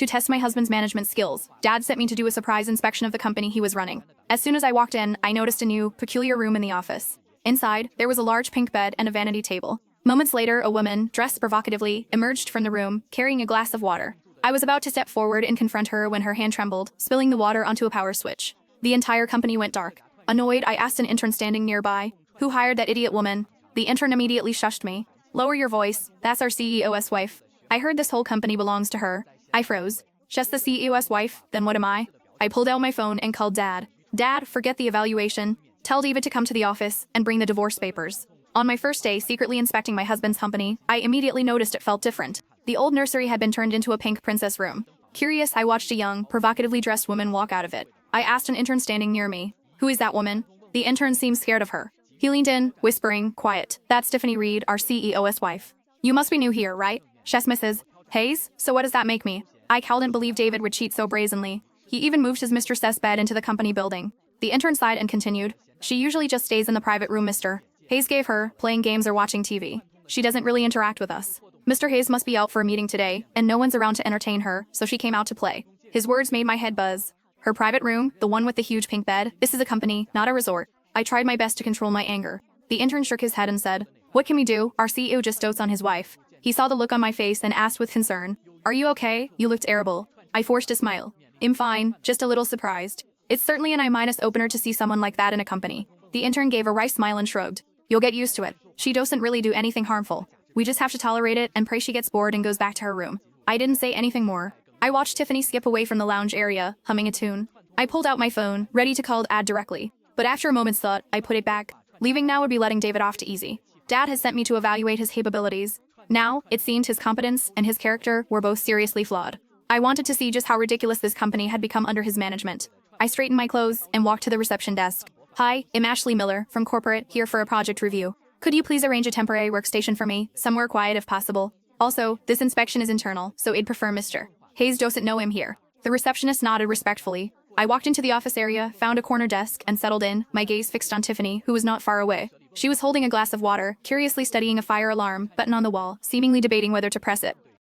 to test my husband's management skills. Dad sent me to do a surprise inspection of the company he was running. As soon as I walked in, I noticed a new, peculiar room in the office. Inside, there was a large pink bed and a vanity table. Moments later, a woman, dressed provocatively, emerged from the room, carrying a glass of water. I was about to step forward and confront her when her hand trembled, spilling the water onto a power switch. The entire company went dark. Annoyed, I asked an intern standing nearby, "Who hired that idiot woman?" The intern immediately shushed me. "Lower your voice, that's our CEO's wife. I heard this whole company belongs to her." I froze. "Just the CEO's wife, then what am I?" I pulled out my phone and called Dad. "Dad, forget the evaluation. Tell David to come to the office and bring the divorce papers." On my first day secretly inspecting my husband's company, I immediately noticed it felt different. The old nursery had been turned into a pink princess room. Curious, I watched a young, provocatively dressed woman walk out of it. I asked an intern standing near me, "Who is that woman?" The intern seemed scared of her. He leaned in, whispering, "Quiet. That's Tiffany Reed, our CEO's wife. You must be new here, right? She's Mrs. Hayes? So what does that make me?" I couldn't believe David would cheat so brazenly. He even moved his mistress's bed into the company building. The intern sighed and continued, "She usually just stays in the private room, Mr. Hayes gave her, playing games or watching TV. She doesn't really interact with us. Mr. Hayes must be out for a meeting today, and no one's around to entertain her, so she came out to play." His words made my head buzz. Her private room, the one with the huge pink bed, this is a company, not a resort. I tried my best to control my anger. The intern shook his head and said, "What can we do? Our CEO just dotes on his wife." He saw the look on my face and asked with concern, "Are you okay? You look terrible." I forced a smile. "I'm fine, just a little surprised. It's certainly an I- opener to see someone like that in a company." The intern gave a wry smile and shrugged. "You'll get used to it. She doesn't really do anything harmful. We just have to tolerate it and pray she gets bored and goes back to her room." I didn't say anything more. I watched Tiffany skip away from the lounge area, humming a tune. I pulled out my phone, ready to call Dad directly. But after a moment's thought, I put it back. Leaving now would be letting David off too easy. Dad has sent me to evaluate his capabilities. Now, it seemed his competence and his character were both seriously flawed. I wanted to see just how ridiculous this company had become under his management. I straightened my clothes and walked to the reception desk. "Hi, I'm Ashley Miller, from corporate, here for a project review. Could you please arrange a temporary workstation for me, somewhere quiet if possible? Also, this inspection is internal, so I'd prefer Mr. Hayes doesn't know him here." The receptionist nodded respectfully. I walked into the office area, found a corner desk, and settled in, my gaze fixed on Tiffany, who was not far away. She was holding a glass of water, curiously studying a fire alarm button on the wall, seemingly debating whether to press it.